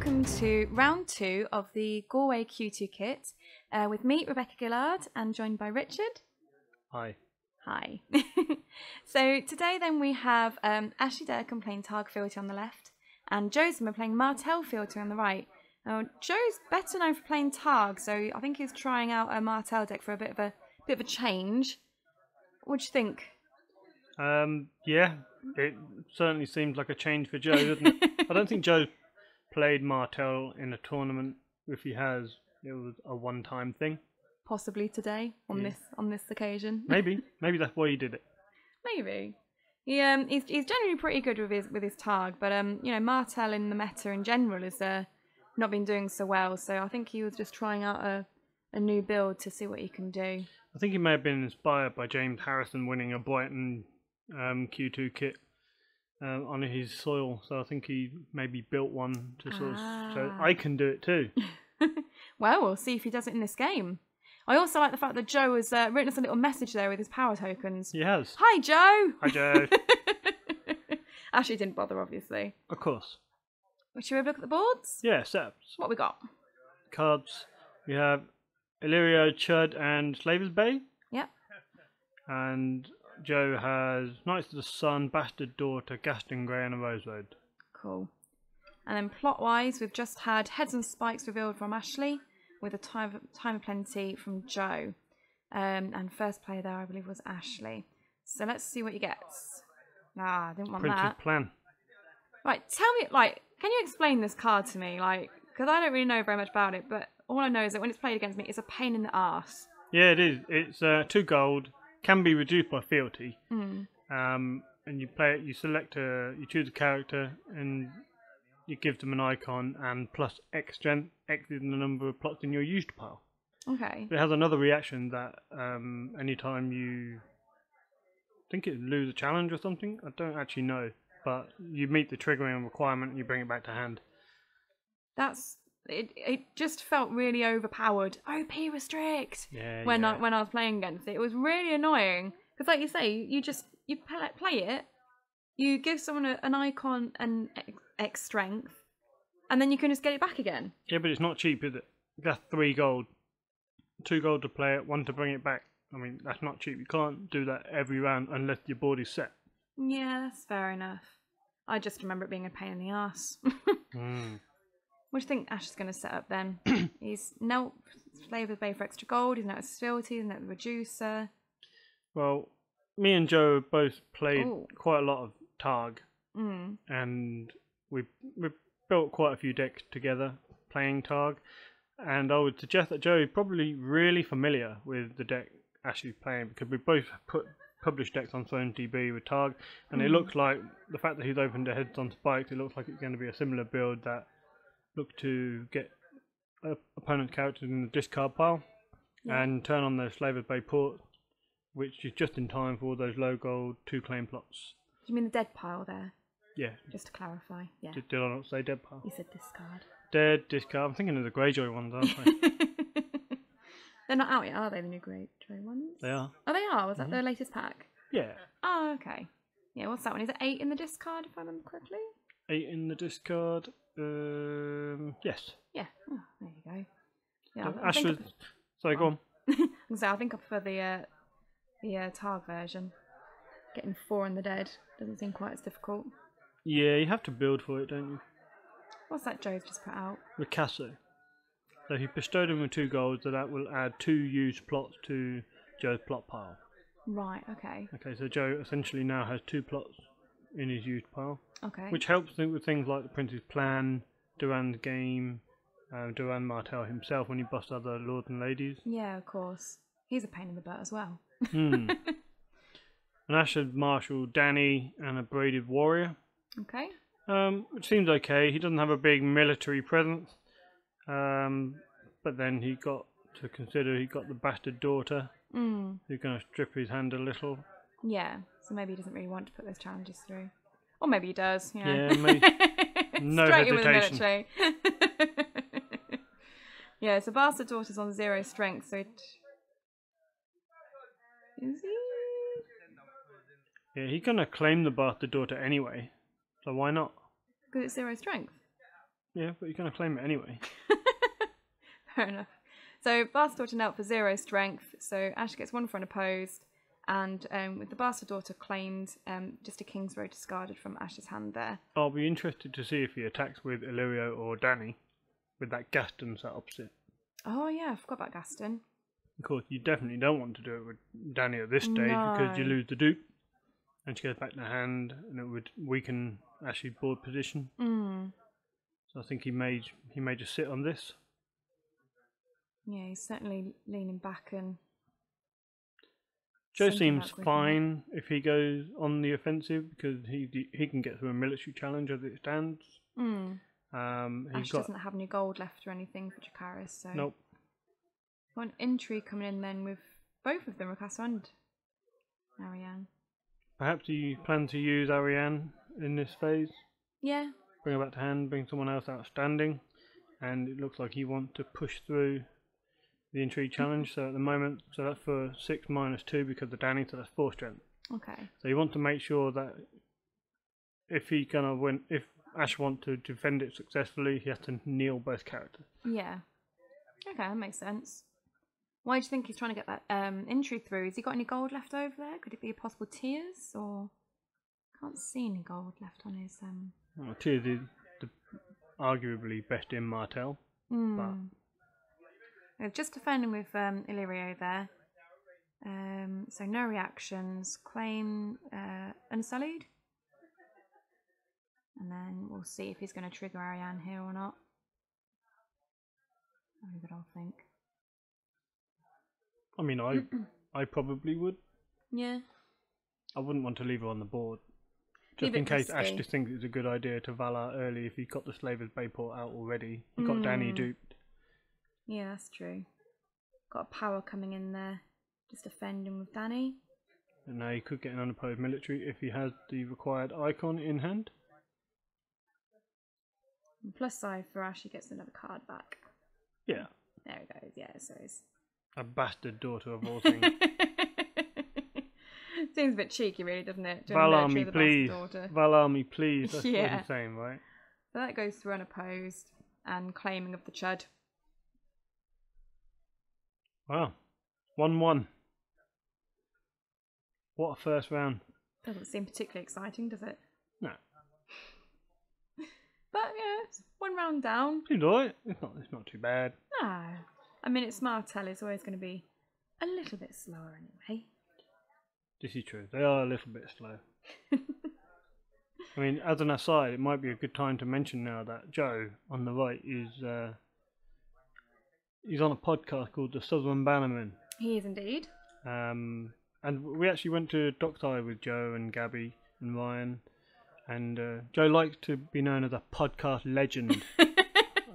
welcome to round 2 of the Galway Q2 kit with me, Rebecca Gillard, and joined by Richard. Hi. Hi. So today then we have Ashley Durkin playing Targ Fealty on the left and Joseph playing Martell Fealty on the right. Now, Joe's better known for playing Targ, so I think he's trying out a Martell deck for a bit of a change. What do you think? Yeah, it certainly seems like a change for Joe, doesn't it? I don't think Joe played Martell in a tournament. If he has, it was a one-time thing. Possibly today on this occasion. Maybe that's why he did it. Maybe. He's generally pretty good with his Targ, but you know, Martell in the meta in general has not been doing so well. So I think he was just trying out a new build to see what he can do. I think he may have been inspired by James Harrison winning a Brighton Q2 kit on his soil, so I think he maybe built one to sort of so I can do it too. Well, we'll see if he does it in this game. I also like the fact that Joe has written us a little message there with his power tokens. He has. Hi, Joe! Hi, Joe. Ashley didn't bother, obviously. Of course. Should we have a look at the boards? Yeah, setups. What we got? Cards. We have Illyrio, Chud, and Slaver's Bay. Yep. And Joe has Knights of the Sun, Bastard Daughter, Ghaston Grey, and a Rosebud. Cool. And then plot-wise, we've just had Heads and Spikes revealed from Ashley, with a Time of Plenty from Joe. And first player there, I believe, was Ashley. So let's see what he gets. Ah, I didn't want Prince's that. Plan. Right, tell me, like, can you explain this card to me? Like, because I don't really know very much about it, but all I know is that when it's played against me, it's a pain in the arse. Yeah, it is. It's 2 gold. Can be reduced by fealty. And you play it. You select you choose a character, and you give them an icon and plus X strength. X is the number of plots in your used pile. Okay. It has another reaction that anytime you think it lose a challenge or something. I don't actually know, but you meet the triggering requirement and you bring it back to hand. It just felt really overpowered. OP restrict. Yeah. When I was playing against it, it was really annoying because, like you say, you play it. You give someone an icon and X strength, and then you can just get it back again. Yeah, but it's not cheap, is it? That's 3 gold. 2 gold to play it, 1 to bring it back. I mean, that's not cheap. You can't do that every round unless your board is set. Yeah, that's fair enough. I just remember it being a pain in the arse. What do you think Ash is going to set up then? He's knelt Slaver's Bay for extra gold. He's knelt his Fealty. He's knelt the Reducer. Well, me and Joe both played quite a lot of Targ, and we built quite a few decks together playing Targ. And I would suggest that Joe is probably really familiar with the deck Ashley's playing because we both published decks on TB with Targ, and it looks like the fact that he's opened the Heads on Spikes, it looks like it's going to be a similar build that look to get opponent's characters in the discard pile and turn on their Slaver's Bay port, which is just in time for all those low gold 2 claim plots. Do you mean the dead pile there? Yeah. Just to clarify. Yeah. Did I not say dead pile? You said discard. Dead, discard. I'm thinking of the Greyjoy ones, aren't they? They're not out yet, are they, the new Greyjoy ones? They are. Oh, they are? Was that their latest pack? Yeah. Oh, okay. Yeah, what's that one? Is it 8 in the discard, if I remember correctly? 8 in the discard. Yes. Yeah. Oh, there you go. Yeah, Ash was... Sorry, go on. I think I prefer the Targ version. Getting 4 in the dead doesn't seem quite as difficult. Yeah, you have to build for it, don't you? What's that Joe's just put out? Ricasso. So he bestowed him with 2 golds, so that will add 2 used plots to Joe's plot pile. Right, okay. Okay, so Joe essentially now has 2 plots in his used pile. Okay. Which helps with things like the Prince's Plan, Duran's Game, Duran Martell himself when he busts other lords and ladies. Yeah, of course. He's a pain in the butt as well. And Ash has Marshal Danny and a Braided Warrior. Okay. Which seems okay. He doesn't have a big military presence. But then he got to consider he got the Bastard Daughter. Who's going to strip his hand a little. Yeah, so maybe he doesn't really want to put those challenges through. Or maybe he does, you know. Yeah, maybe. No Straight hesitation. In with the military. Yeah, so Bastard Daughter's on 0 strength, so it... Is he? Yeah, he's going to claim the Bastard Daughter anyway. So why not? Because it's 0 strength. Yeah, but you're going to claim it anyway. Fair enough. So Bastard Daughter knelt for 0 strength, so Ash gets 1 for unopposed, and with the Bastard Daughter claimed, just a King's Row discarded from Ash's hand there. I'll be interested to see if he attacks with Illyrio or Danny, with that Ghaston sat opposite. Oh yeah, I forgot about Ghaston. Of course, you definitely don't want to do it with Danny at this stage because you lose the dupe, and she goes back to hand, and it would weaken Ash's board position. So I think he may just sit on this. Yeah, he's certainly leaning back and... Joe seems fine if he goes on the offensive because he can get through a military challenge as it stands. Ash doesn't have any gold left or anything for Dracarys, so... Nope. Got an intrigue coming in then with both of them, Ricassa and Ariane. Perhaps he plans to use Ariane in this phase. Yeah. Bring her back to hand, bring someone else outstanding, and it looks like he wants to push through the intrigue challenge. So at the moment, so that's for 6 minus 2 because of Danny, so that's 4 strength. Okay. So you want to make sure that if Ash wants to defend it successfully, he has to kneel both characters. Yeah. Okay, that makes sense. Why do you think he's trying to get that intrigue through? Has he got any gold left over there? Could it be a possible tears, or can't see any gold left on his Well, tears is arguably best in Martell, but just defending with Illyrio there. So no reactions. Claim Unsullied. And then we'll see if he's going to trigger Ariane here or not. Have a good old think. I mean, I probably would. Yeah. I wouldn't want to leave her on the board. Just in case Ash just thinks it's a good idea to Valar early if he got the Slavers Bayport out already. He got Danny duped. Yeah, that's true. Got a power coming in there. Just defending with Danny. And now he could get an unopposed military if he has the required icon in hand. And plus side for Ash, he gets another card back. Yeah. There he goes, yeah, so he's... A bastard daughter of all things. Seems a bit cheeky, really, doesn't it? Valar me, please. Valar me, please. That's what he's saying, right? So that goes through unopposed and claiming of the Chud. Wow. 1-1. What a first round. Doesn't seem particularly exciting, does it? No. But, yeah, it's 1 round down. Seems alright. It's not too bad. No. I mean, it's Martell. It's always going to be a little bit slower anyway. This is true. They are a little bit slow. I mean, as an aside, it might be a good time to mention now that Joe, on the right, is he's on a podcast called The Southern Bannerman. He is indeed. And we actually went to Dockside with Joe and Gabby and Ryan. And Joe likes to be known as a podcast legend.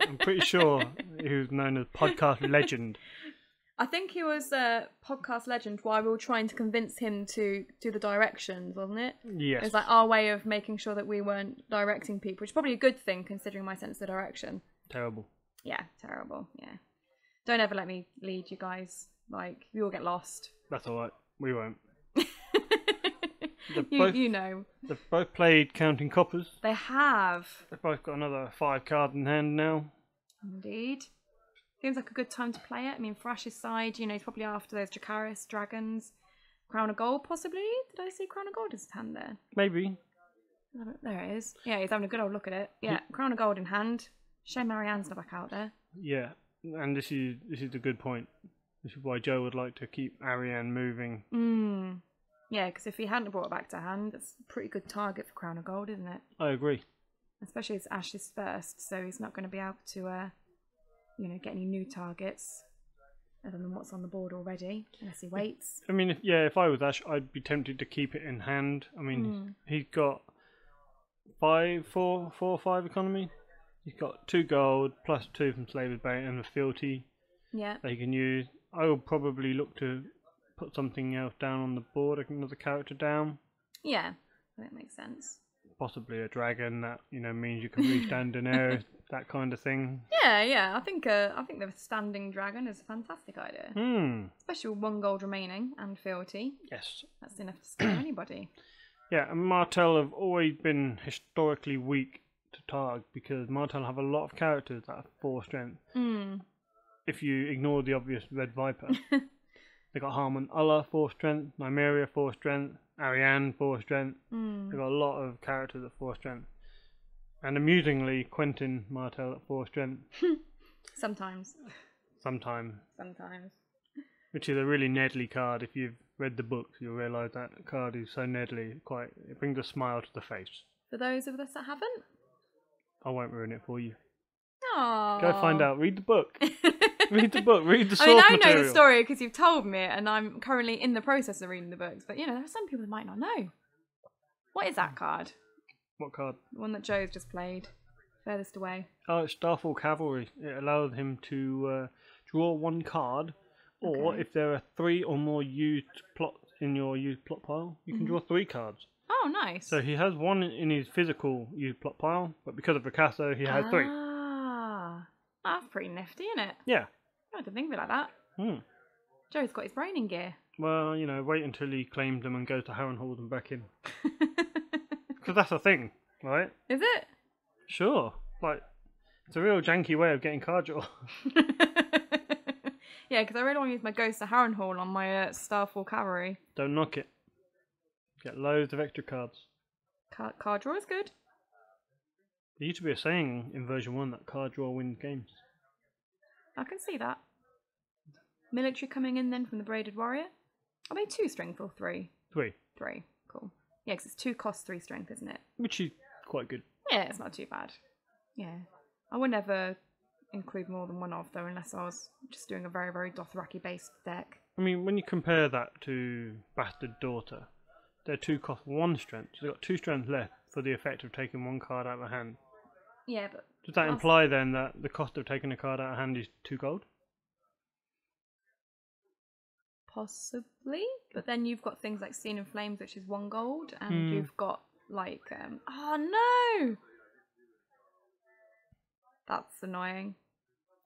I'm pretty sure he was known as podcast legend. I think he was a podcast legend while we were trying to convince him to do the directions, wasn't it? Yes. It was like our way of making sure that we weren't directing people, which is probably a good thing considering my sense of direction. Terrible. Yeah, terrible, yeah. Don't ever let me lead you guys. Like, you all get lost. That's alright. We won't. You know. They've both played Counting Coppers. They have. They've both got another 5 cards in hand now. Indeed. Seems like a good time to play it. I mean, for Ash's side, you know, he's probably after those Dracarys, Dragons, Crown of Gold, possibly. Did I see Crown of Gold in his hand there? Maybe. There it is. Yeah, he's having a good old look at it. Yeah, Crown of Gold in hand. Shame Marianne's not back out there. Yeah, and this is a good point. This is why Joe would like to keep Ariane moving. Yeah, because if he hadn't brought it back to hand, it's a pretty good target for Crown of Gold, isn't it? I agree. Especially as Ash is first, so he's not going to be able to, you know, get any new targets other than what's on the board already, unless he waits. I mean, if I was Ash, I'd be tempted to keep it in hand. I mean, he's got 4 or 5 economy. He's got 2 gold, plus 2 from Slaver's Bay and a Fealty that he can use. I will probably look to put something else down on the board, another character down. Yeah, that makes sense. Possibly a dragon that, you know, means you can restand an air, that kind of thing. Yeah. I think the standing dragon is a fantastic idea. Especially with 1 gold remaining and Fealty. Yes. That's enough to scare anybody. Yeah, and Martell have always been historically weak to Targ because Martell have a lot of characters that have 4 strength. If you ignore the obvious Red Viper. They got Harmon Allah 4 strength, Nymeria 4 strength, Ariane 4 strength. They got a lot of characters at 4 strength. And amusingly, Quentin Martell at 4 strength. Sometimes. Which is a really Nedley card. If you've read the books, you'll realise that card is so Nedley. It brings a smile to the face. For those of us that haven't? I won't ruin it for you. Aww. Go find out. Read the book. Read the book. Read the source material. I know the story because you've told me it, and I'm currently in the process of reading the books. But, there are some people that might not know. What is that card? What card? The one that Joe's just played. Furthest away. Oh, it's Starfall Cavalry. It allows him to draw 1 card, or if there are 3 or more used plots in your used plot pile, you can draw 3 cards. Oh, nice. So he has 1 in his physical used plot pile, but because of Picasso, he has 3. That's pretty nifty, isn't it? Yeah. I didn't think of it like that. Joe's got his brain in gear. Well, wait until he claims them and goes to Harrenhal and back in. Because that's a thing, right? Is it? Sure. It's a real janky way of getting card draw. Yeah, because I really want to use my Ghost of Harrenhal on my Starfall Cavalry. Don't knock it. Get loads of extra cards. Card draw is good. There used to be a saying in version 1 that card draw wins games. I can see that. Military coming in then from the Braided Warrior. Are they 2 strength or 3? 3. 3. Cool. Yeah, because it's 2 cost, 3 strength, isn't it? Which is quite good. Yeah, it's not too bad. Yeah. I would never include more than 1 of, though, unless I was just doing a very, very Dothraki-based deck. I mean, when you compare that to Bastard Daughter, they're 2 cost 1 strength. So they've got 2 strength left for the effect of taking 1 card out of the hand. Yeah, but... Does that imply then that the cost of taking a card out of hand is 2 gold? Possibly, but then you've got things like Scene in Flames, which is 1 gold, and you've got oh no! That's annoying.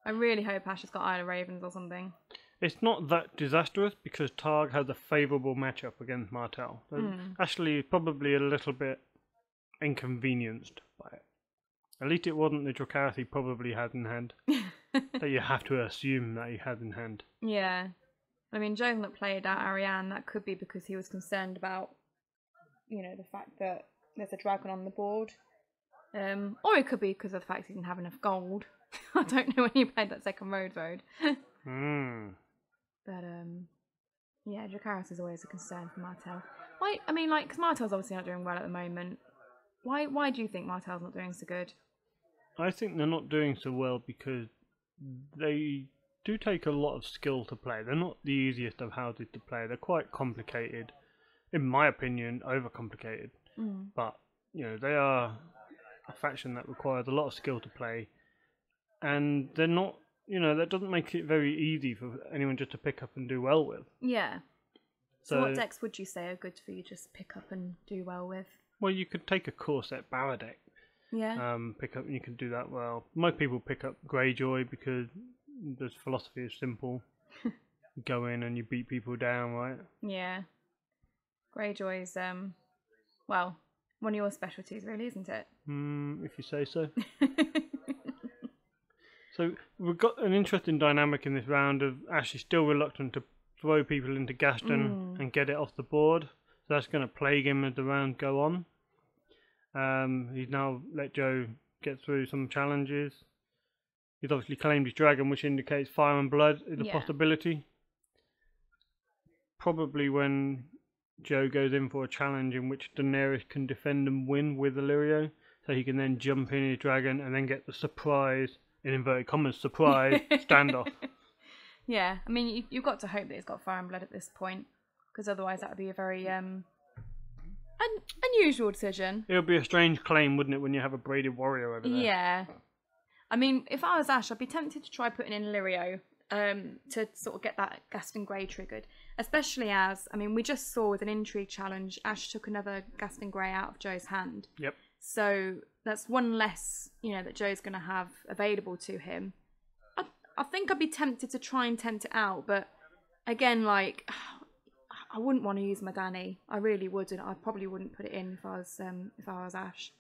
I really hope Ash has got Isle of Ravens or something. It's not that disastrous because Targ has a favourable matchup against Martell. So Ashley is probably a little bit inconvenienced by it. At least it wasn't the Dracarys he probably had in hand. That you have to assume that he had in hand. Yeah. I mean, Joe's not played out Ariane. That could be because he was concerned about, the fact that there's a dragon on the board. Or it could be because of the fact he didn't have enough gold. I don't know when he played that second road. But, yeah, Dracarys is always a concern for Martell. Why? I mean, because Martell's obviously not doing well at the moment. Why do you think Martell's not doing so good? I think they're not doing so well because they do take a lot of skill to play. They're not the easiest of houses to play. They're quite complicated. In my opinion, overcomplicated. But, they are a faction that requires a lot of skill to play. And they're not, that doesn't make it very easy for anyone just to pick up and do well with. Yeah. So what decks would you say are good for you to just pick up and do well with? Well, you could take a Corset Barra deck. Yeah. You can do that well. Most people pick up Greyjoy because the philosophy is simple. You go in and you beat people down, right? Yeah. Greyjoy's, well, one of your specialties, really, isn't it? If you say so. So we've got an interesting dynamic in this round of Ash is still reluctant to throw people into Ghaston and get it off the board. So that's going to plague him as the rounds go on. He's now let Joe get through some challenges. He's obviously claimed his dragon, which indicates fire and blood is a possibility. Probably when Joe goes in for a challenge in which Daenerys can defend and win with Illyrio, so he can then jump in his dragon and then get the surprise, in inverted commas, surprise standoff. Yeah, I mean, you've got to hope that he's got fire and blood at this point, because otherwise that would be a very unusual decision. It would be a strange claim, wouldn't it, when you have a braided warrior over there? Yeah. I mean, if I was Ash, I'd be tempted to try putting in Illyrio to sort of get that Ghaston Grey triggered. Especially as, I mean, we just saw with an intrigue challenge, Ash took another Ghaston Grey out of Joe's hand. Yep. So that's one less, that Joe's going to have available to him. I think I'd be tempted to try and tempt it out, but again, I wouldn't want to use my Dany. I really wouldn't. I probably wouldn't put it in if I was Ash.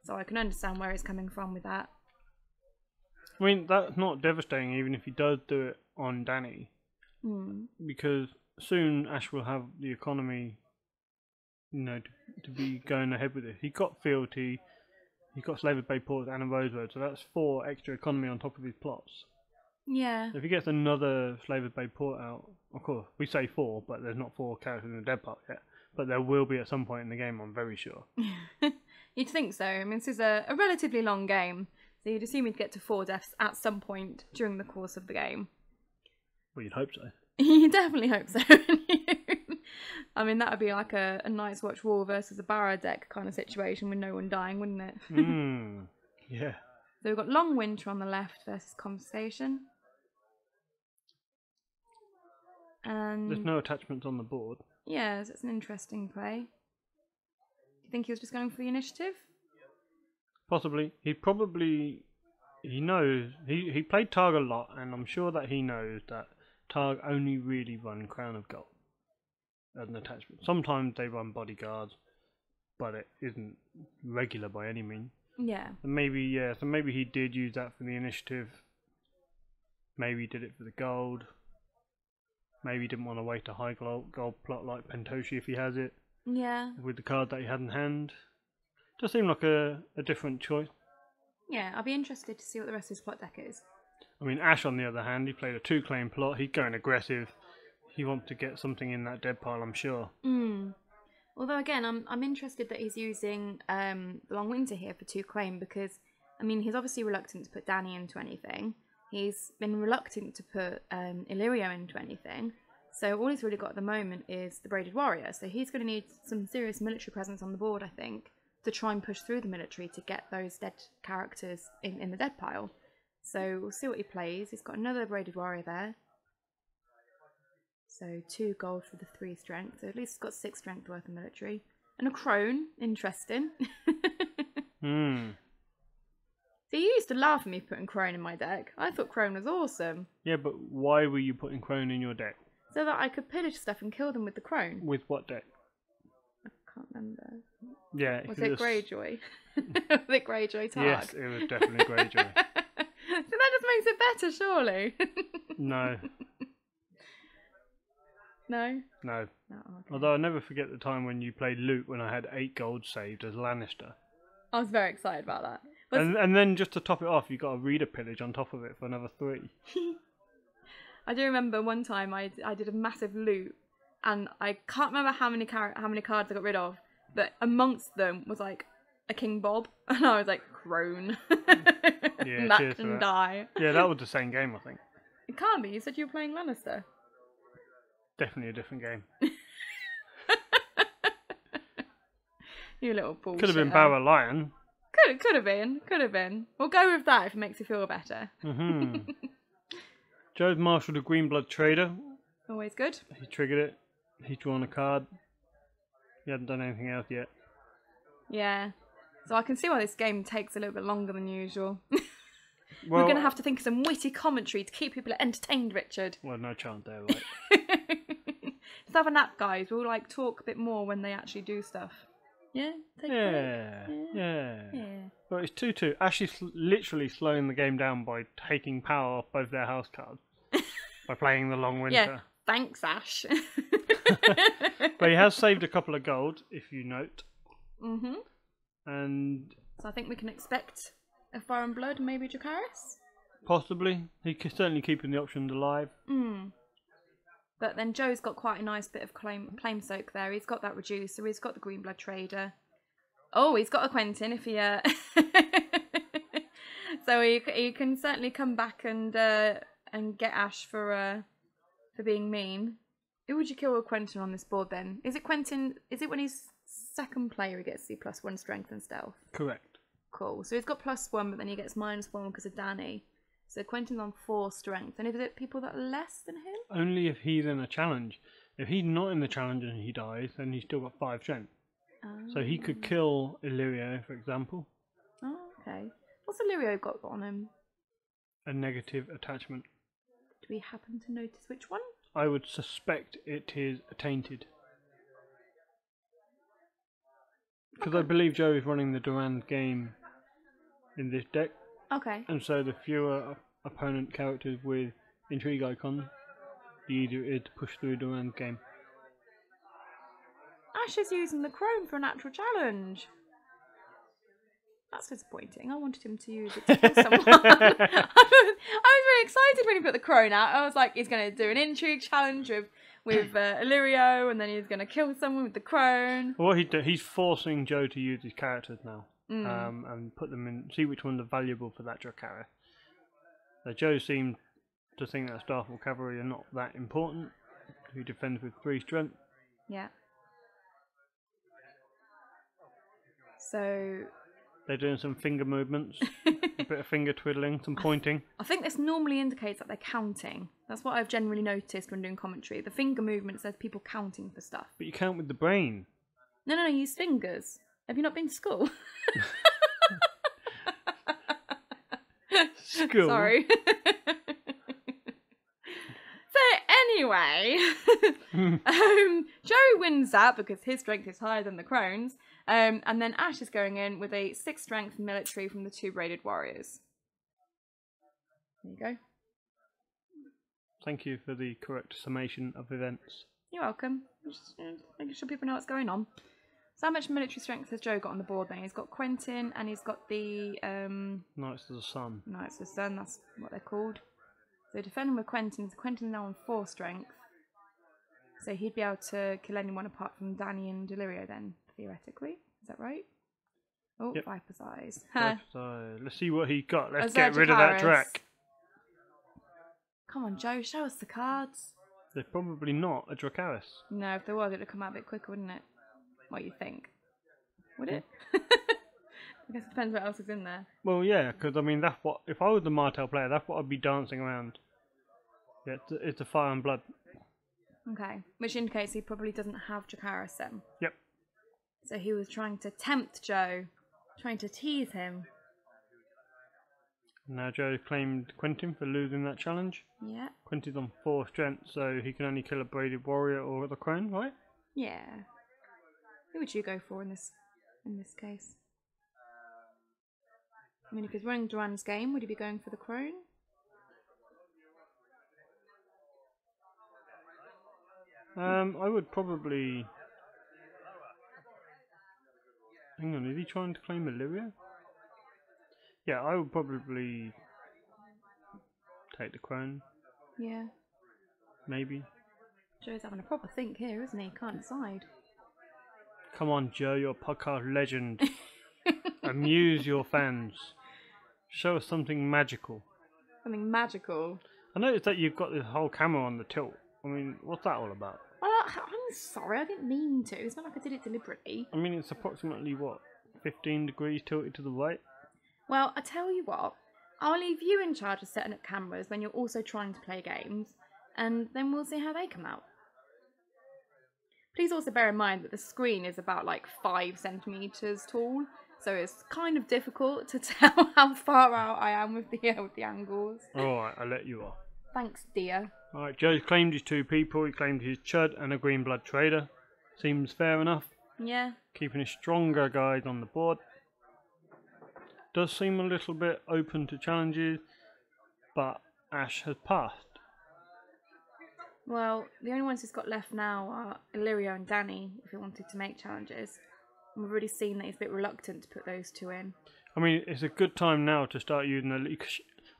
So I can understand where he's coming from with that. I mean, that's not devastating even if he does do it on Danny. Because soon Ash will have the economy, you know, to be going ahead with it. He got Fealty, he got Slaver Bay Port and a Rosewood, so that's 4 extra economy on top of his plots. Yeah. So if he gets another Slaver Bay Port out, of course, we say 4, but there's not 4 characters in the dead part yet. But there will be at some point in the game, I'm very sure. You'd think so. I mean, this is a relatively long game, so you'd assume you'd get to 4 deaths at some point during the course of the game. Well, you'd hope so. You definitely hope so. I mean, that would be like a Night's Watch War versus a Barrow deck kind of situation with no one dying, wouldn't it? Yeah. So we've got Long Winter on the left versus Conversation. And there's no attachments on the board. Yeah, so it's an interesting play. Do you think he was just going for the initiative? Possibly. He knows. He played Targ a lot, and I'm sure that he knows that Targ only really run Crown of Gold as an attachment. Sometimes they run Bodyguards, but it isn't regular by any means. Yeah. So maybe he did use that for the initiative. Maybe he did it for the gold. Maybe he didn't want to wait a high gold plot like Pentoshi if he has it. Yeah. With the card that he had in hand. Does seem like a different choice. Yeah, I'll be interested to see what the rest of his plot deck is. I mean, Ash on the other hand, he played a 2-claim plot. He's going aggressive. He wants to get something in that dead pile, I'm sure. Although again, I'm interested that he's using the Long Winter here for 2-claim because, I mean, he's obviously reluctant to put Danny into anything. He's been reluctant to put Illyrio into anything. So all he's really got at the moment is the Braided Warrior. So he's going to need some serious military presence on the board, I think, to try and push through the military to get those dead characters in the dead pile. So we'll see what he plays. He's got another Braided Warrior there. So 2 gold for the 3 strength. So at least he's got 6 strength worth of military. And a crone. Interesting. So you used to laugh at me putting crone in my deck. I thought crone was awesome. Yeah, but why were you putting crone in your deck? So that I could pillage stuff and kill them with the crone. With what deck? I can't remember. Yeah. Was it Greyjoy? Was it Greyjoy Targ? Yes, it was definitely Greyjoy. So that just makes it better, surely. No. No? No. Oh, okay. Although I never forget the time when you played Loot when I had 8 gold saved as Lannister. I was very excited about that. And then just to top it off, you got a reader pillage on top of it for another 3. I do remember one time I did a massive loot, and I can't remember how many cards I got rid of, but amongst them was like a King Bob, and I was like, crone. Yeah, that can die. Yeah, that was the same game, I think. It can't be. You said you were playing Lannister. Definitely a different game. You little bullshit. Could have been Barrow Lion. Could have been. We'll go with that if it makes you feel better. Joe's marshalled a Greenblood Trader. Always good. He triggered it. He's drawn a card. He hasn't done anything else yet. Yeah. So I can see why this game takes a little bit longer than usual. Well, we're going to have to think of some witty commentary to keep people entertained, Richard. Well, no chance there, right? Just have a nap, guys. We'll like talk a bit more when they actually do stuff. Yeah? Yeah. Well, it's 2-2. Ash is literally slowing the game down by taking power off both their house cards. By playing the Long Winter. Yeah, thanks, Ash. But he has saved a couple of gold, if you note. And so I think we can expect a Fire and Blood, maybe Dracarys? Possibly. He's certainly keeping the options alive. But then Joe's got quite a nice bit of claim soak there. He's got that reducer. He's got the Greenblood Trader. Oh, he's got a Quentin if he... So he can certainly come back and get Ash for being mean. Who would you kill with Quentin on this board then? Is it Quentin? Is it when he's second player he gets the +1 strength and stealth? Correct. Cool. So he's got +1, but then he gets -1 because of Danny. So Quentin's on 4 strength. And is it people that are less than him? Only if he's in a challenge. If he's not in the challenge and he dies, then he's still got 5 strength. So he could kill Illyrio, for example. Oh, okay. What's Illyrio got on him? A negative attachment. Do we happen to notice which one? I would suspect it is tainted. Because I believe Joe is running the Durand game in this deck. Okay. And so the fewer opponent characters with intrigue icons, the easier it is to push through the end game. Ash is using the crone for a natural challenge. That's disappointing. I wanted him to use it to kill someone. I was really excited when he put the crone out. I was like, he's going to do an intrigue challenge with Illyrio, and then he's going to kill someone with the crone. Well, what he's forcing Joe to use his characters now, and put them in, see which ones are valuable for that Dracarys. So Joe seemed to think that Starfall Cavalry are not that important. He defends with 3 strength. Yeah. So they're doing some finger movements, a bit of finger twiddling, some pointing. I think this normally indicates that they're counting. That's what I've generally noticed when doing commentary. The finger movement says people counting for stuff. But you count with the brain. No, use fingers. Have you not been to school? School? Sorry. So anyway, Joe wins that because his strength is higher than the crone's. And then Ash is going in with a 6 strength military from the 2 braided warriors. There you go. Thank you for the correct summation of events. You're welcome. Just making sure people know what's going on. So how much military strength has Joe got on the board then? He's got Quentin and he's got the... Knights of the Sun. Knights of the Sun, that's what they're called. So defending with Quentin, Quentin's now on 4 strength. So he'd be able to kill anyone apart from Danny and Illyrio then, theoretically. Is that right? Oh, yep. Viper's Eyes. Let's see what he got. Let's get rid of that Drac. Come on, Joe, show us the cards. They're probably not a Dracarys. No, if there was, it would come out a bit quicker, wouldn't it? What you think? Would it? I guess it depends what else is in there. Well, yeah, because I mean, that's what, if I was the Martell player, that's what I'd be dancing around. Yeah, it's a Fire and Blood. Okay, which indicates he probably doesn't have Dracarys then. Yep. So he was trying to tempt Joe, trying to tease him. Now Joe claimed Quentin for losing that challenge. Yeah. Quentin's on 4 strength, so he can only kill a braided warrior or the crone, right? Yeah. Who would you go for in this case? I mean, if he's running Duran's game, would he be going for the crone? I would probably... Hang on, is he trying to claim Illyrio? Yeah, I would probably take the crone. Yeah. Maybe. Joe's having a proper think here, isn't he? Can't decide. Come on, Joe, you're a podcast legend. Amuse your fans. Show us something magical. Something magical? I noticed that you've got this whole camera on the tilt. I mean, what's that all about? Well, I'm sorry, I didn't mean to. It's not like I did it deliberately. I mean, it's approximately, what, 15 degrees tilted to the right? Well, I tell you what, I'll leave you in charge of setting up cameras when you're also trying to play games, and then we'll see how they come out. Please also bear in mind that the screen is about like 5 centimetres tall, so it's kind of difficult to tell how far out I am with the angles. Alright, I'll let you off. Thanks, dear. Alright, Joe's claimed his 2 people. He claimed his Chud and a Green Blood Trader. Seems fair enough. Yeah. Keeping his stronger guys on the board. Does seem a little bit open to challenges, but Ash has passed. Well, the only ones he's got left now are Illyrio and Danny, if he wanted to make challenges. And we've already seen that he's a bit reluctant to put those 2 in. I mean, it's a good time now to start using the...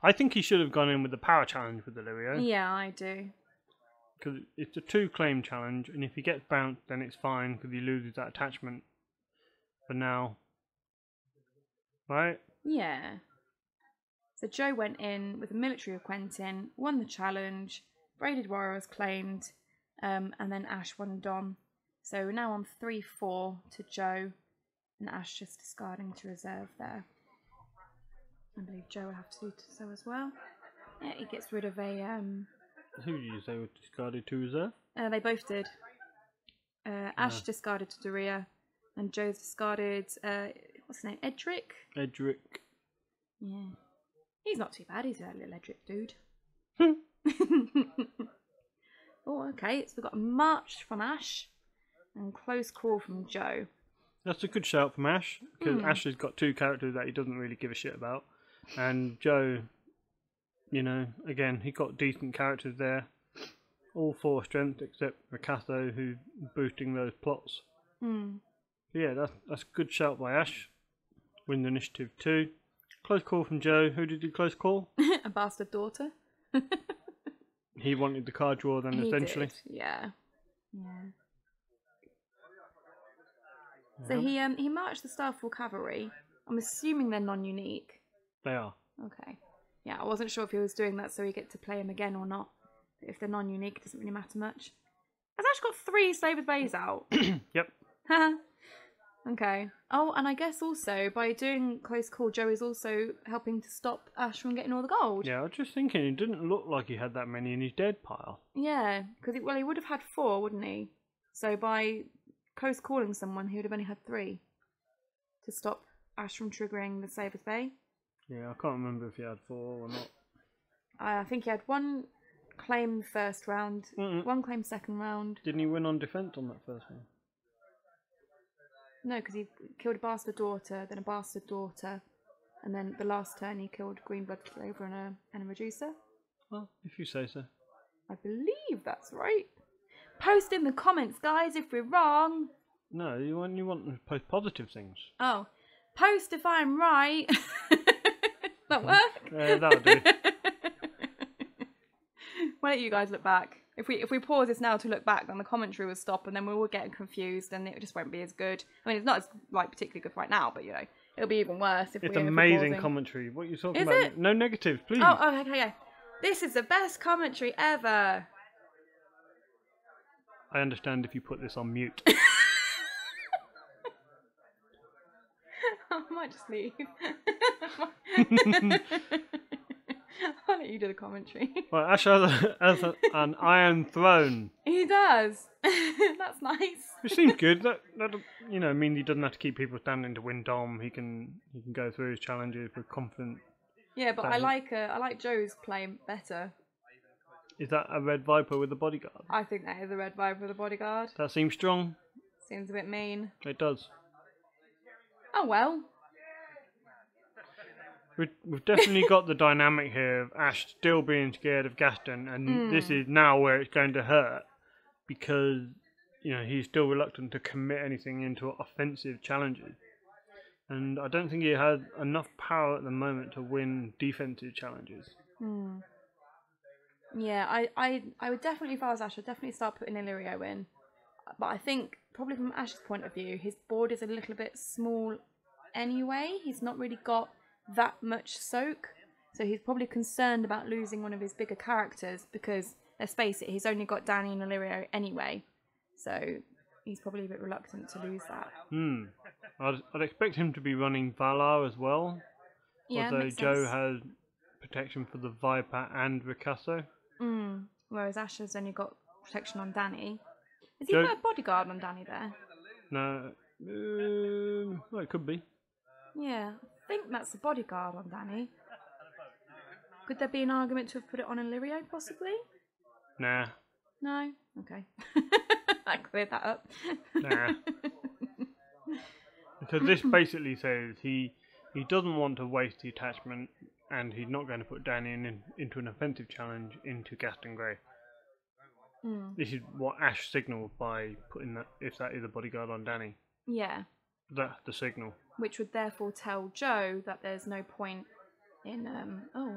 I think he should have gone in with the power challenge with Illyrio. Yeah, I do. Because it's a 2 claim challenge, and if he gets bounced, then it's fine, because he loses that attachment. For now. Right? Yeah. So Joe went in with the military of Quentin, won the challenge, Braided Warriors claimed, and then Ash won Don. So we're now on 3-4 to Joe, and Ash just discarding to reserve there. I believe Joe will have to do so as well. Yeah, he gets rid of a... Who did you say was discarded to reserve? They both did. Ash discarded to Doria, and Joe's discarded... what's his name? Edric? Edric. Yeah. He's not too bad. He's a little Edric dude. Oh, okay. So we've got a march from Ash and close call from Joe. That's a good shout from Ash, because Ash has got 2 characters that he doesn't really give a shit about. And Joe, you know, again, he got decent characters there. All 4 strength except Ricasso, who's boosting those plots. Yeah, that's a good shout by Ash. Win the initiative 2. Close call from Joe. Who did he close call? A bastard daughter. He wanted the card draw then, essentially. Did. Yeah. So he marched the Starfall Cavalry. I'm assuming they're non-unique. They are. Okay. Yeah, I wasn't sure if he was doing that so we get to play him again or not. But if they're non-unique, it doesn't really matter much. Has Ash got 3 Slaver's Bays out? Yep. Okay. Oh, and I guess also by doing close call, Joe is also helping to stop Ash from getting all the gold. Yeah, I was just thinking, it didn't look like he had that many in his dead pile. Yeah, because he would have had 4, wouldn't he? So by close calling someone, he would have only had 3 to stop Ash from triggering the Slaver's Bay. Yeah, I can't remember if he had 4 or not. I think he had 1 claim first round, 1 claim second round. Didn't he win on defense on that first one? No, because he killed a bastard daughter, then a bastard daughter, and then the last turn he killed Green Blood Slaver and a Reducer. Well, if you say so. I believe that's right. Post in the comments, guys, if we're wrong. No, you want to post positive things. Oh, post if I'm right. That work? Yeah, that'll do. Why don't you guys look back? If we pause this now to look back, then the commentary will stop, and then we will get confused, and it just won't be as good. I mean, it's not as particularly good right now, but you know, it'll be even worse if it's we're amazing commentary. What are you talking about? It? No negatives, please. Oh, okay. This is the best commentary ever. I understand if you put this on mute. I might just leave. I'll let you do the commentary. Well, Ash has an iron throne. He does. That's nice. It seems good. That you know, mean he doesn't have to keep people standing to win Dom. He can go through his challenges with confidence. Yeah, but I like Joe's play better. Is that a Red Viper with a bodyguard? I think that is a Red Viper with a bodyguard. That seems strong. Seems a bit mean. It does. Oh well. We've definitely got the dynamic here of Ash still being scared of Ghaston, and this is now where it's going to hurt because you know he's still reluctant to commit anything into offensive challenges, and I don't think he has enough power at the moment to win defensive challenges. Yeah, I would definitely, if I was Ash, I'd definitely start putting Illyrio in, but I think probably from Ash's point of view, his board is a little bit small anyway. He's not really got that much soak, so he's probably concerned about losing one of his bigger characters because, let's face it, he's only got Danny and Illyrio anyway, so he's probably a bit reluctant to lose that. I'd expect him to be running Valar as well, although Joe has protection for the Viper and Ricasso. Whereas Ash has only got protection on Danny. Is he got a bodyguard on Danny there? No, well, it could be. Yeah, I think that's the bodyguard on Danny. Could there be an argument to have put it on Illyrio, possibly? Nah. No? Okay. I cleared that up. Nah. Because this basically says he doesn't want to waste the attachment, and he's not going to put Danny into an offensive challenge into Ghaston Grey. This is what Ash signaled by putting that, if that is a bodyguard on Danny. Yeah. That's the signal. Which would therefore tell Joe that there's no point in oh,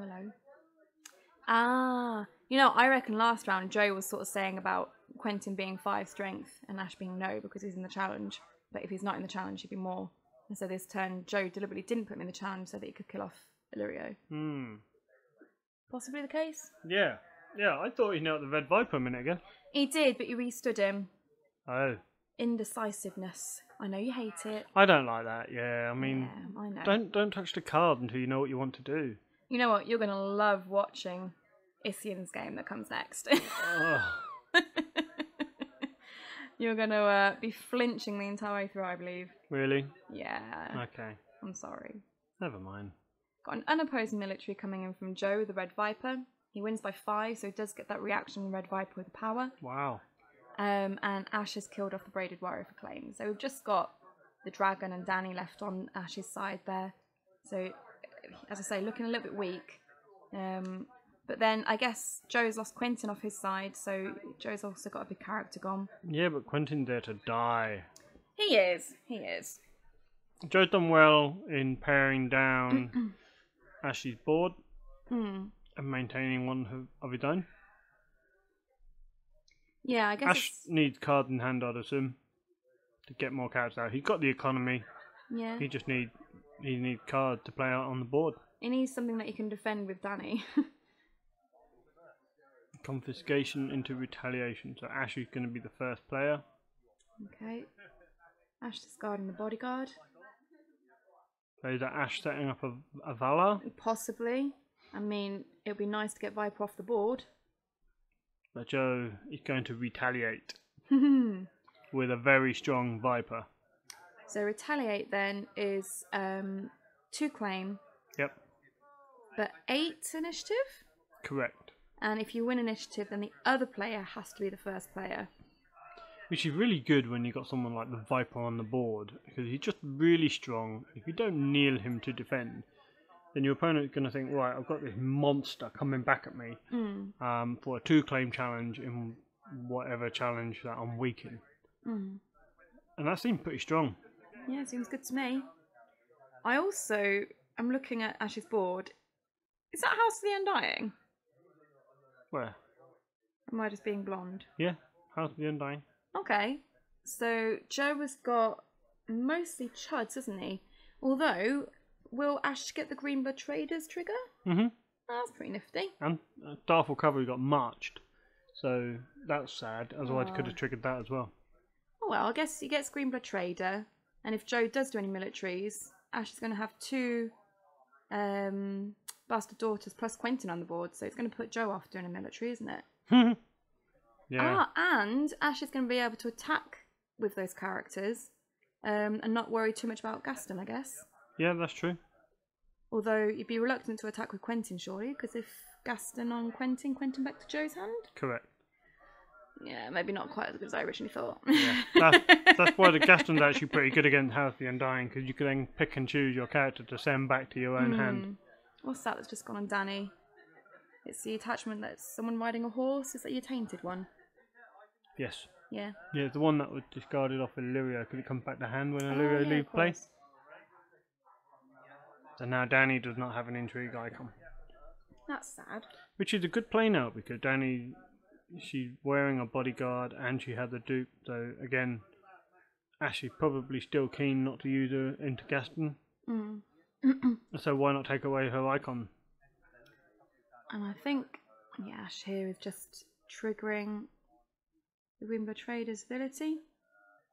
hello. You know, I reckon last round Joe was sort of saying about Quentin being 5 strength and Ash being no because he's in the challenge. But if he's not in the challenge, he'd be more. And so this turn, Joe deliberately didn't put him in the challenge so that he could kill off Illyrio. Possibly the case? Yeah. Yeah, I thought he nailed the Red Viper a minute ago. He did, but you restood him. Oh. Indecisiveness. I know you hate it. I don't like that, yeah. I mean, yeah, I know. Don't touch the card until you know what you want to do. You know what? You're going to love watching Isian's game that comes next. You're going to be flinching the entire way through, I believe. Really? Yeah. Okay. I'm sorry. Never mind. Got an unopposed military coming in from Joe, the Red Viper. He wins by 5, so he does get that reaction Red Viper with power. Wow. And Ash has killed off the Braided Warrior for claim. So we've just got the dragon and Danny left on Ash's side there. So, as I say, looking a little bit weak. But then I guess Joe's lost Quentin off his side, so Joe's also got a big character gone. Yeah, but Quentin's there to die. He is. He is. Joe's done well in paring down Ashley's board and maintaining one of his own. Yeah, I guess Ash needs cards in hand, I'd assume, to get more cards out. He's got the economy. Yeah. He needs cards to play out on the board. He needs something that he can defend with Danny. Confiscation into retaliation. So Ash is going to be the first player. Okay. Ash discarding the bodyguard. So is that Ash setting up a Valar? Possibly. I mean, it would be nice to get Viper off the board. But Joe is going to retaliate with a very strong Viper. So retaliate then is 2 claim. Yep. But 8 initiative? Correct. And if you win initiative, then the other player has to be the first player. Which is really good when you've got someone like the Viper on the board, because he's just really strong. If you don't kneel him to defend, then your opponent's going to think, right, I've got this monster coming back at me for a 2-claim challenge in whatever challenge that I'm weak in. And that seems pretty strong. Yeah, seems good to me. I also am looking at Ash's board. Is that House of the Undying? Where? Or am I just being blonde? Yeah, House of the Undying. Okay, so Joe has got mostly chuds, hasn't he? Although, will Ash get the Green Blood Traders trigger? That's pretty nifty. And Darth Cavalry got marched, so that's sad. Otherwise, could have triggered that as well. Oh well, I guess he gets Green Blood Trader, and if Joe does do any militaries, Ash is going to have 2 Bastard Daughters plus Quentin on the board, so it's going to put Joe off doing a military, isn't it? Yeah. And Ash is going to be able to attack with those characters and not worry too much about Ghaston, I guess. Yeah, that's true. Although you'd be reluctant to attack with Quentin, surely, because if Ghaston on Quentin back to Joe's hand? Correct. Yeah, maybe not quite as good as I originally thought. Yeah, that's why the Ghaston's actually pretty good against House of the Undying, because you can then pick and choose your character to send back to your own hand. What's that that's just gone on Danny? It's the attachment that's someone riding a horse. Is that your tainted one? Yes. Yeah. Yeah, the one that was discarded off Illyria, because it comes back to hand when Illyria leaves play. So now Danny does not have an intrigue icon. That's sad. Which is a good play now, because Danny, she's wearing a bodyguard and she had the Duke, so again, Ash is probably still keen not to use her into Ghaston. So why not take away her icon? And I think, Ash here is just triggering the Green Blood Trader's ability.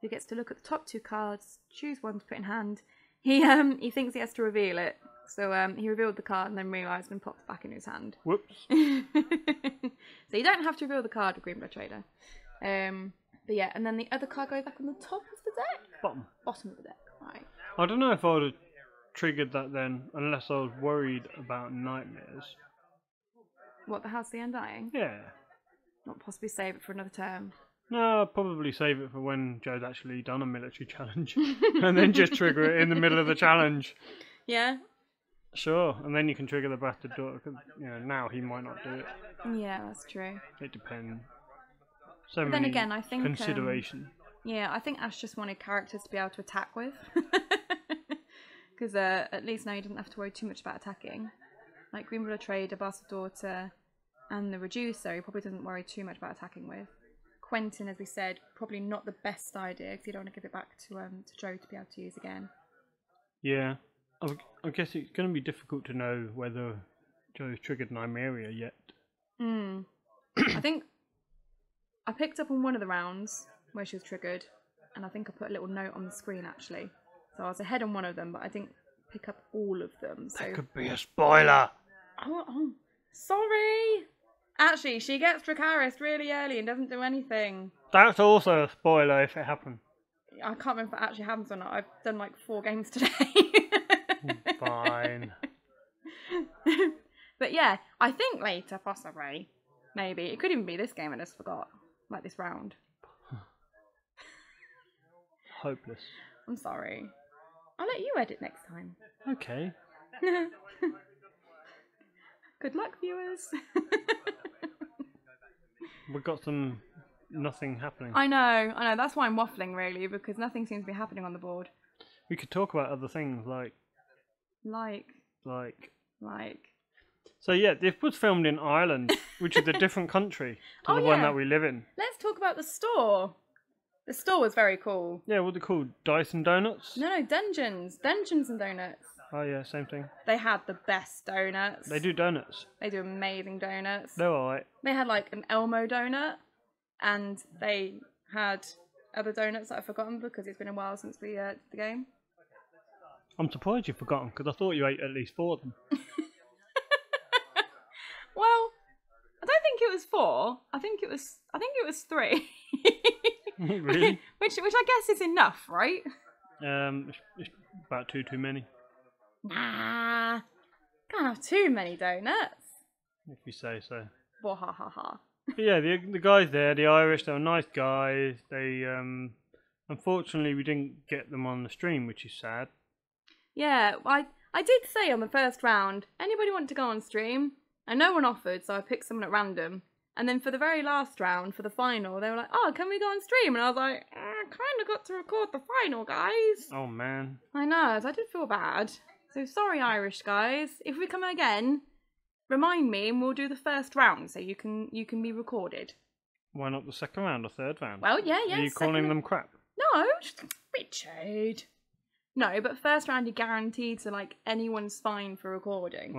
He gets to look at the top 2 cards, choose one to put in hand. He thinks he has to reveal it, so he revealed the card and then realised and popped it back in his hand. Whoops. So you don't have to reveal the card with Green Blood Trader. But yeah, and then the other card goes back on the top of the deck? Bottom of the deck, right. I don't know if I would have triggered that then, unless I was worried about nightmares. What, the House of the Undying? Yeah. Not possibly save it for another term. No, I'll probably save it for when Joe's actually done a military challenge. And then just trigger it in the middle of the challenge. Yeah? Sure, and then you can trigger the Bastard Daughter, because now he might not do it. Yeah, that's true. It depends. So but many then again, I think consideration. Yeah, I think Ash just wanted characters to be able to attack with. Because at least now he doesn't have to worry too much about attacking. Like Green Blood Trader, Bastard Daughter, and the Reducer, he probably doesn't worry too much about attacking with. Quentin, as we said, probably not the best idea because you don't want to give it back to Joe to be able to use again. Yeah, I guess it's going to be difficult to know whether Joe's triggered Nymeria yet. I think I picked up on one of the rounds where she was triggered, and I think I put a little note on the screen actually. So I was ahead on one of them, but I didn't pick up all of them. So that could be a spoiler. Oh, sorry. Actually, she gets Dracarys really early and doesn't do anything. That's also a spoiler if it happened. I can't remember if it actually happens or not. I've done like 4 games today. Fine. But yeah, I think later, possibly. Maybe. It could even be this game I just forgot. Like this round. Hopeless. I'm sorry. I'll let you edit next time. Okay. Good luck, viewers. We've got nothing happening. I know. That's why I'm waffling, really, because nothing seems to be happening on the board. We could talk about other things like. So yeah, this was filmed in Ireland, which is a different country to the one that we live in. Let's talk about the store. The store was very cool. Yeah, what are they called? Dyson Donuts? No, Dungeons. Dungeons and Donuts. Oh yeah, same thing. They had the best donuts. They do donuts. They do amazing donuts. They're alright. They had like an Elmo donut, and they had other donuts that I've forgotten because it's been a while since the game. I'm surprised you've forgotten because I thought you ate at least 4 of them. Well, I don't think it was 4. I think it was 3. Really? which I guess is enough, right? It's about 2 too many. Nah, can't have too many donuts. If you say so. Wahahaha. But yeah, the guys there, the Irish, they were nice guys. They unfortunately we didn't get them on the stream, which is sad. Yeah, I did say on the first round, anybody want to go on stream? And no one offered, so I picked someone at random. And then for the very last round, for the final, they were like, oh, can we go on stream? And I was like, I kind of got to record the final, guys. Oh, man. I know, so I did feel bad. So sorry, Irish guys. If we come again, remind me and we'll do the first round so you can be recorded. Why not the second round or third round? Well, yeah. Are you calling them crap? No, Richard. No, but first round you're guaranteed, so like anyone's fine for recording.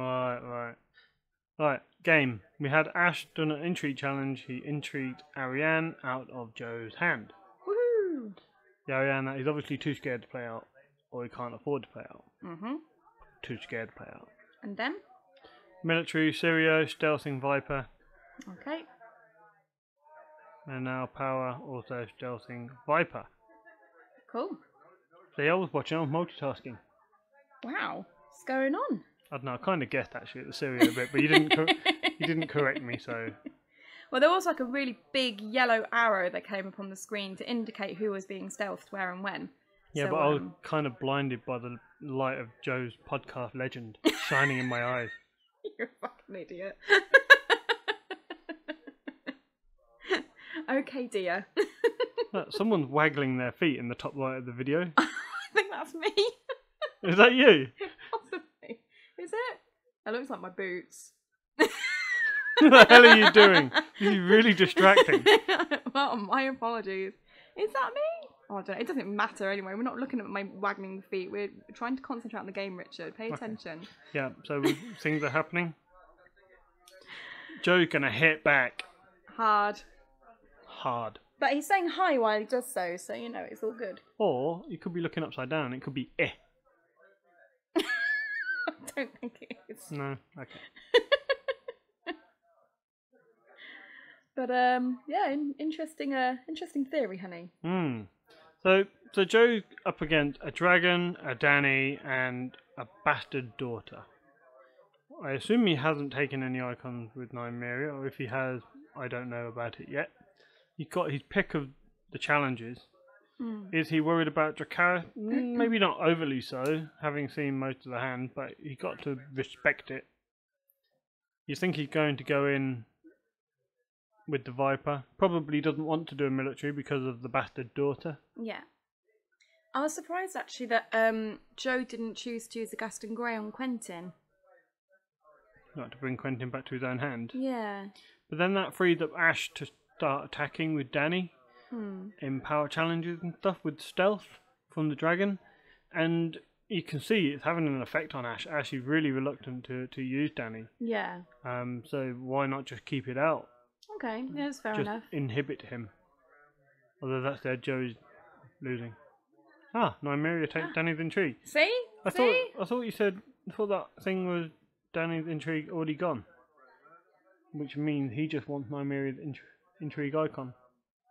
Right, game. We had Ash done an intrigue challenge. He intrigued Ariane out of Joe's hand. Woohoo! The Ariane that he's obviously too scared to play out, or he can't afford to play out. Mm-hmm. Too scared to play out. And then? Military, Sirio, stealthing Viper. Okay. And now Power, also stealthing Viper. Cool. See, I was watching, I was multitasking. Wow. What's going on? I don't know, I kind of guessed actually at the Sirio bit, but you didn't correct me, so... Well, there was like a really big yellow arrow that came up on the screen to indicate who was being stealthed where and when. Yeah, so, but I was kind of blinded by the light of Joe's podcast legend shining in my eyes. You're a fucking idiot. Okay, dear. Look, someone's waggling their feet in the top right of the video. I think that's me. Is that you? Possibly. Is it? It looks like my boots. What the hell are you doing? This is really distracting. Well, my apologies. Is that me? Oh, I don't know. It doesn't matter anyway. We're not looking at my waggling feet. We're trying to concentrate on the game, Richard. Pay attention. Yeah, so things are happening. Joe's going to hit back. Hard. But he's saying hi while he does so you know, it's all good. Or you could be looking upside down. It could be eh. I don't think it is. No? Okay. But, yeah, interesting theory, honey. So Joe's up against a dragon, a Danny, and a bastard daughter. I assume he hasn't taken any icons with Nymeria, or if he has, I don't know about it yet. He's got his pick of the challenges. Is he worried about Dracarys? Maybe not overly so, having seen most of the hand, but he got to respect it. You think he's going to go in with the Viper? Probably doesn't want to do a military because of the bastard daughter. Yeah. I was surprised actually that Joe didn't choose to use the Ghaston Grey on Quentin. Not to bring Quentin back to his own hand. Yeah. But then that freed up Ash to start attacking with Danny in power challenges and stuff with stealth from the dragon. And you can see it's having an effect on Ash. Ash is really reluctant to use Danny. Yeah. So why not just keep it out? Okay, yeah, that's fair just enough. Inhibit him. Although that's there, Joe's losing. Nymeria takes Danny's intrigue. See? I thought you said that thing was Danny's intrigue already gone. Which means he just wants Nymeria's intrigue icon.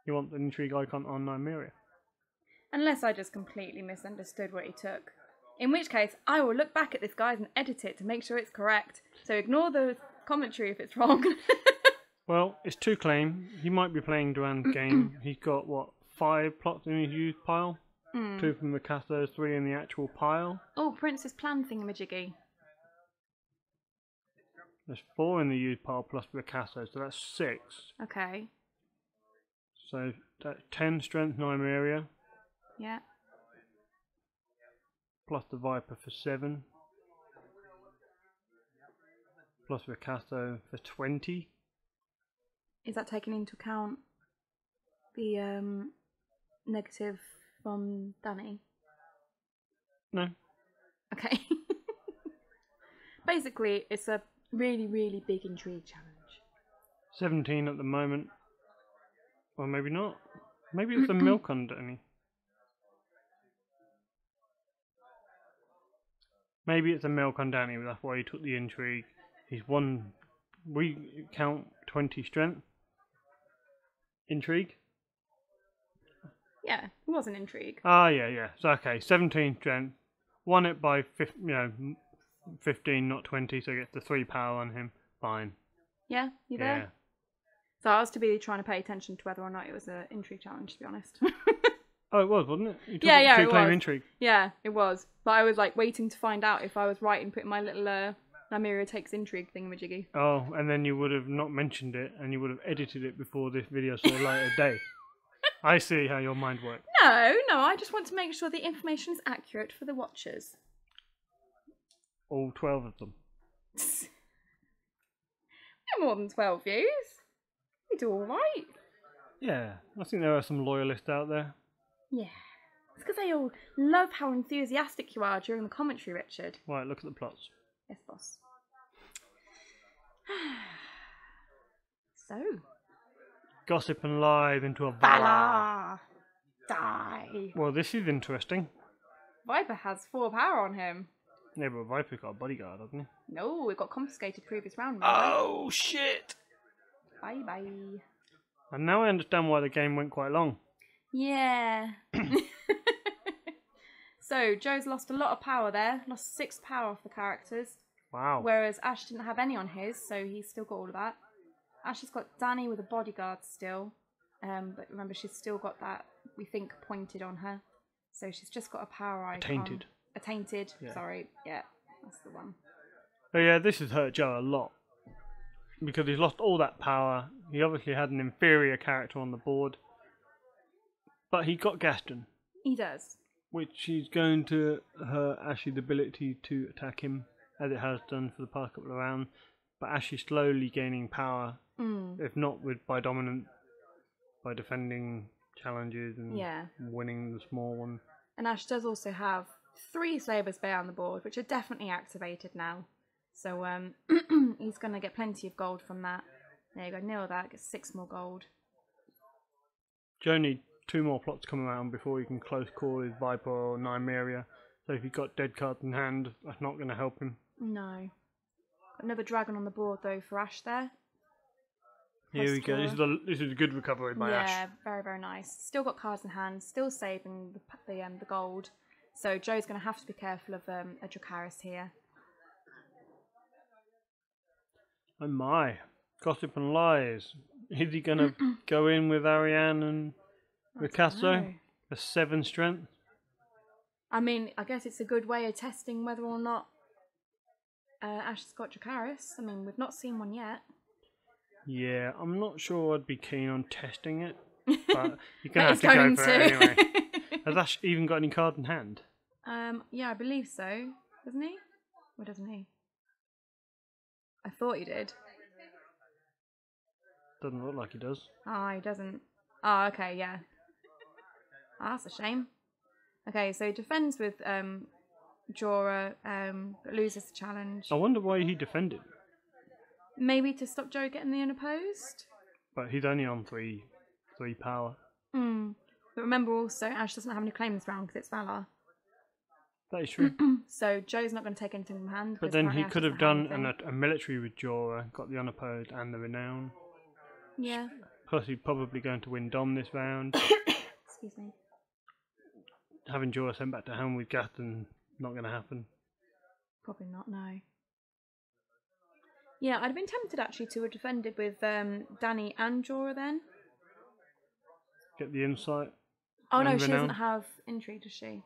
He wants an intrigue icon on Nymeria. Unless I just completely misunderstood what he took. In which case, I will look back at this, guys, and edit it to make sure it's correct. So ignore the commentary if it's wrong. Well, it's 2 claim. He might be playing Duran's game. He's got, 5 plots in his used pile? 2 from the Ghaston, 3 in the actual pile. Oh, Prince's plan thingamajiggy. There's 4 in the used pile plus the Ghaston, so that's 6. Okay. So that's 10 strength, 9 area. Yeah. Plus the Viper for 7. Plus the Ghaston for 20. Is that taking into account the negative from Danny? No. Okay. Basically, it's a really, really big intrigue challenge. 17 at the moment. Or maybe not. Maybe it's the milk on Danny. Maybe it's a milk on Danny, that's why he took the intrigue. He's won. We count 20 strength. Intrigue? Yeah, it was an intrigue. Ah, yeah. So, okay, 17 strength. Won it by 15, not 20, so he gets the 3 power on him. Fine. Yeah, you there? Yeah. So I was to be trying to pay attention to whether or not it was an intrigue challenge, to be honest. Oh, it was, wasn't it? You took Yeah, it it claim was. intrigue. Yeah, it was. But I was like waiting to find out if I was right in putting my little Nymeria takes intrigue thingamajiggy. Oh, and then you would have not mentioned it, and you would have edited it before this video saw light of day. I see how your mind works. No, I just want to make sure the information is accurate for the watchers. All 12 of them. No more than 12 views. You do alright. Yeah, I think there are some loyalists out there. Yeah. It's because they all love how enthusiastic you are during the commentary, Richard. Right, look at the plots. Yes, boss. So. Gossip and lie into a Valor! Die! Well, this is interesting. Viper has 4 power on him. Yeah, but Viper's got a bodyguard, hasn't he? No, it got confiscated previous round. Remember? Oh, shit! Bye bye. And now I understand why the game went quite long. Yeah. So, Joe's lost a lot of power there. Lost 6 power off the characters. Wow. Whereas Ash didn't have any on his, so he's still got all of that. Ash has got Danny with a bodyguard still. But remember, she's still got that, we think, pointed on her. So she's just got a power icon. Tainted. A tainted, Yeah. sorry. Yeah, that's the one. But yeah, this has hurt Joe a lot. Because he's lost all that power. He obviously had an inferior character on the board. But he got Ghaston. He does. Which is going to hurt Ash's ability to attack him, as it has done for the past couple of rounds. But Ash is slowly gaining power, if not by dominant, by defending challenges and winning the small one. And Ash does also have 3 Slaver's Bay on the board, which are definitely activated now. So he's going to get plenty of gold from that. There you go, nail that, get 6 more gold. Joe needs 2 more plots coming around before he can close call his Viper or Nymeria. So if he's got dead cards in hand, that's not going to help him. No. Got another dragon on the board though for Ash there. Here we go. This is a good recovery by Ash. Yeah, very, very nice. Still got cards in hand, still saving the gold. So Joe's going to have to be careful of a Dracarys here. Oh my. Gossip and lies. Is he going to go in with Ariane and Ricasso? A 7 strength? I mean, I guess it's a good way of testing whether or not Ash has got Dracarys. I mean, we've not seen one yet. Yeah, I'm not sure I'd be keen on testing it. But you're going to have to go for it anyway. Has Ash even got any cards in hand? Yeah, I believe so. Doesn't he? Or doesn't he? I thought he did. Doesn't look like he does. Oh, he doesn't. Oh, okay, yeah. Oh, that's a shame. Okay, so he defends with Jorah, but loses the challenge. I wonder why he defended. Maybe to stop Joe getting the unopposed? But he's only on 3 power. But remember also, Ash doesn't have any claim this round because it's Valar. That is true. So Joe's not going to take anything from hand. But then he could have done a military with Jorah, got the unopposed and the renown. Yeah. Plus he's probably going to win Dom this round. Excuse me. Having Jorah sent back to home with Ghaston, not going to happen. Probably not, no. Yeah, I'd have been tempted actually to have defended with Danny and Jorah then. Get the insight. Oh no, she doesn't have intrigue, does she?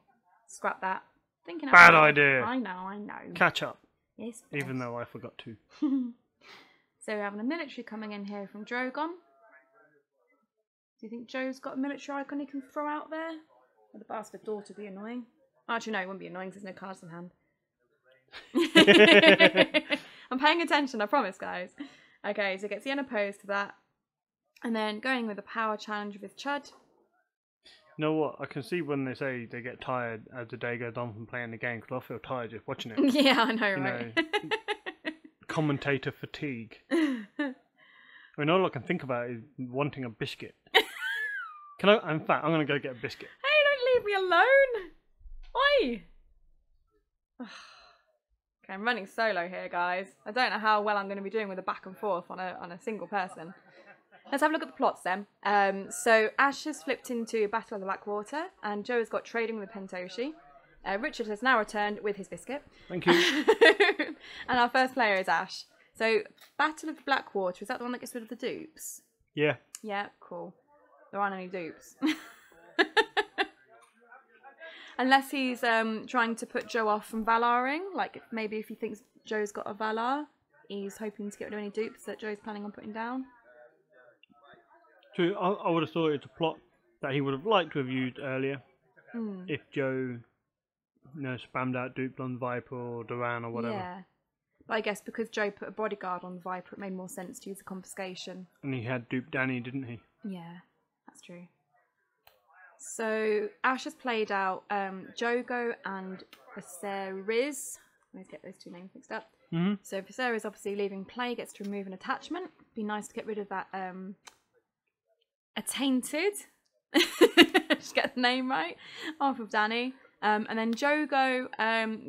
Scrap that. Thinking out Bad loud. idea. I know. Catch up. Yes. Even though I forgot to. So we're having a military coming in here from Drogon. Do you think Joe's got a military icon he can throw out there? Or the bastard daughter would be annoying. Actually, no, it wouldn't be annoying because there's no cards in hand. I'm paying attention, I promise, guys. Okay, so gets the unopposed to that. And then going with a power challenge with Chud. You know what? I can see when they say they get tired as the day goes on from playing the game, because I feel tired just watching it. Yeah, I know, right? Commentator fatigue. I mean, all I can think about is wanting a biscuit. In fact, I'm going to go get a biscuit. Hey, don't leave me alone! Why? Okay, I'm running solo here, guys. I don't know how well I'm going to be doing with a back and forth on a single person. Let's have a look at the plots then. So Ash has flipped into Battle of the Blackwater, and Joe has got trading with Pentoshi. Richard has now returned with his biscuit. Thank you. And our first player is Ash. So Battle of the Blackwater, is that the one that gets rid of the dupes? Yeah. Yeah, cool. There aren't any dupes. Unless he's trying to put Joe off from Valaring. Like, maybe if he thinks Joe's got a Valar, he's hoping to get rid of any dupes that Joe's planning on putting down. True, I would have thought it's a plot that he would have liked to have used earlier. If Joe, spammed out duped on Viper or Duran or whatever. Yeah. But I guess because Joe put a bodyguard on Viper, it made more sense to use a confiscation. And he had duped Danny, didn't he? Yeah, that's true. So Ash has played out Jogo and Viserys. Let's get those two names mixed up. So Viserys obviously leaving play, gets to remove an attachment. Be nice to get rid of that Attainted. Just get the name right. Off of Danny. And then Jogo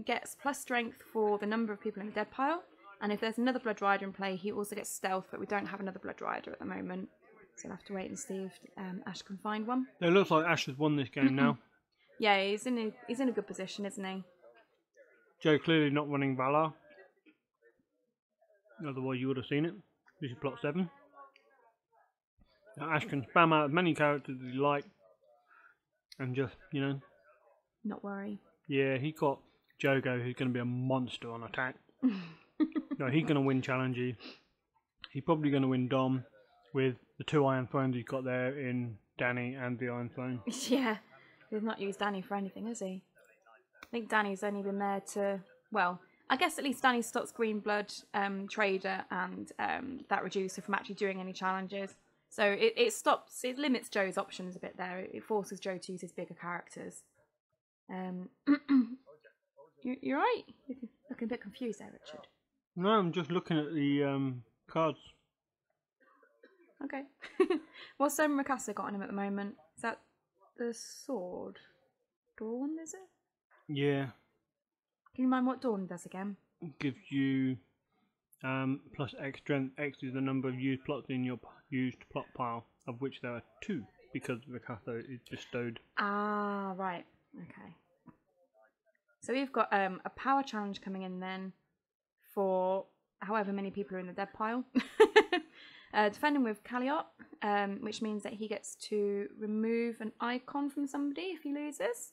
gets plus strength for the number of people in the dead pile. And if there's another Blood Rider in play, he also gets stealth, but we don't have another Blood Rider at the moment. So we'll have to wait and see if Ash can find one. It looks like Ash has won this game now. Yeah, he's in a good position, isn't he? Joe clearly not running Valar. Otherwise you would have seen it. This is plot 7. Now Ash can spam out as many characters as he like. And just, not worry. Yeah, he got Jogo, who's going to be a monster on attack. He's going to win challenges. He's probably going to win Dom with the 2 Iron Thrones he's got there in Danny and the Iron Throne. Yeah, he's not used Danny for anything, has he? I think Danny's only been there to, well, I guess at least Danny stops Green Blood Trader and that Reducer from actually doing any challenges. So it limits Joe's options a bit there. It forces Joe to use his bigger characters. You're right. You're looking a bit confused there, Richard. No, I'm just looking at the cards. Okay. What's Mikasa got on him at the moment? Is that the sword? Dawn, is it? Yeah. Can you remind what Dawn does again? It gives you plus X strength. X is the number of used plots in your used plot pile, of which there are 2, because Mikasa is bestowed. Ah, right. Okay. So we've got a power challenge coming in then for however many people are in the dead pile. Defending with Kaliot, which means that he gets to remove an icon from somebody if he loses.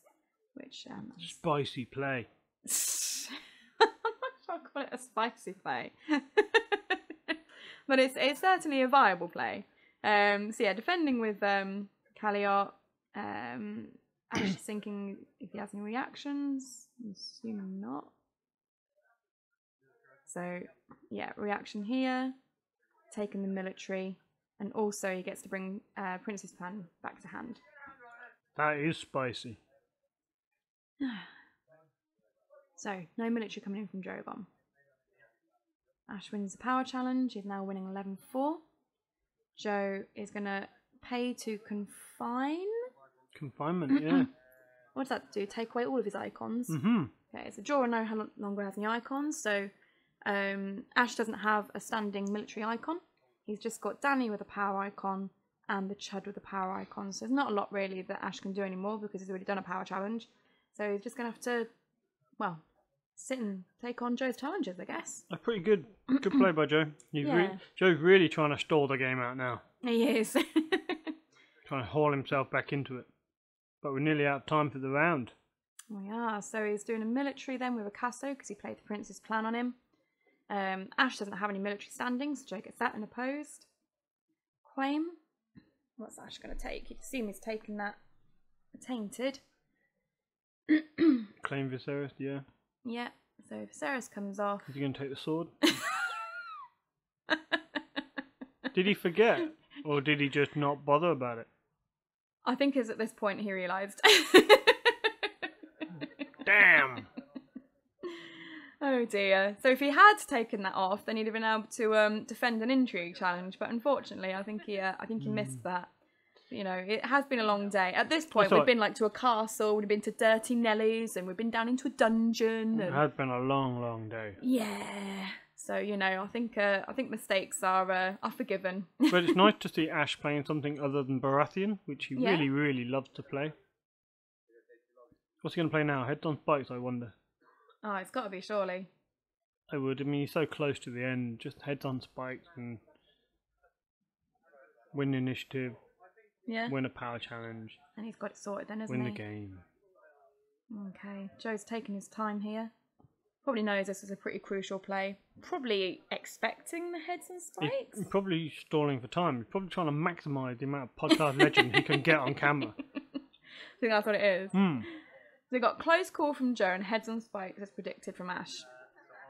Which spicy play. I'm not sure I'll call it a spicy play. But it's certainly a viable play. So yeah, defending with Kaliot, actually thinking if he has any reactions. I'm assuming not. So yeah, reaction here. Taking the military, and also he gets to bring Prince's plan back to hand. That is spicy. So, no military coming in from Drogon. Ash wins the power challenge. He's now winning 11-4. Joe is going to pay to confine. Confinement, yeah. What does that do? Take away all of his icons. Okay, so Jorah no longer has any icons, so Ash doesn't have a standing military icon. He's just got Danny with a power icon and the Chud with a power icon. So there's not a lot really that Ash can do anymore because he's already done a power challenge. So he's just going to have to, well, sit and take on Joe's challenges, I guess. That's pretty good. Good play by Joe. Joe's really trying to stall the game out now. He is. Trying to haul himself back into it. But we're nearly out of time for the round. We are. So he's doing a military then with a Casso because he played the Prince's Plan on him. Ash doesn't have any military standings, so Joe gets that unopposed. Claim. What's Ash going to take? You can see he's taking that Tainted. Claim Viserys, yeah. Yeah, so Viserys comes off. Is he going to take the sword? Did he forget? Or did he just not bother about it? I think it's at this point he realised. Damn! Oh dear. So if he had taken that off, then he'd have been able to defend an intrigue challenge. But unfortunately, I think he missed that. You know, it has been a long day. At this point, we've been like to a castle, we've been to Dirty Nelly's, and we've been down into a dungeon. It has been a long, long day. Yeah. So you know, I think mistakes are forgiven. But it's nice to see Ash playing something other than Baratheon, which he really, really loves to play. What's he going to play now? Heads on Spikes, I wonder. Oh, it's got to be, surely. I would. I mean, he's so close to the end. Just Heads on Spikes and win initiative. Yeah. Win a power challenge. And he's got it sorted then, hasn't he? Win the game. Okay. Joe's taking his time here. Probably knows this is a pretty crucial play. Probably expecting the Heads and Spikes. He's probably stalling for time. He's probably trying to maximise the amount of podcast legend he can get on camera. I think that's what it is. So we got close call from Joe and Heads on Spikes as predicted from Ash.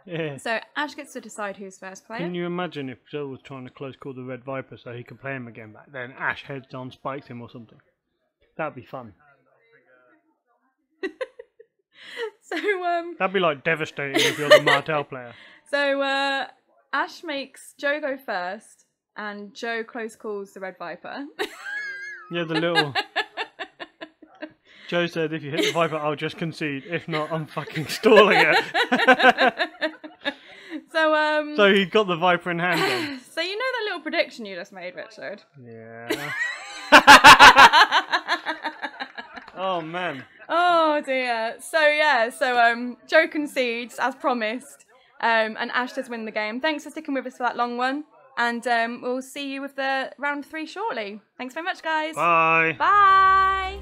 Yeah. So Ash gets to decide who's first player. Can you imagine if Joe was trying to close call the Red Viper so he could play him again back then? Ash Heads on Spikes him or something. That'd be fun. So that'd be like devastating if you're the Martell player. So Ash makes Joe go first, and Joe close calls the Red Viper. Yeah, the little. Joe said, "If you hit the Viper, I'll just concede. If not, I'm fucking stalling it." So he got the Viper in hand then. So you know that little prediction you just made, Richard? Yeah. Oh man. Oh dear. So Joe concedes as promised, and Ash does win the game. Thanks for sticking with us for that long one, and we'll see you with the round 3 shortly. Thanks very much, guys. Bye. Bye.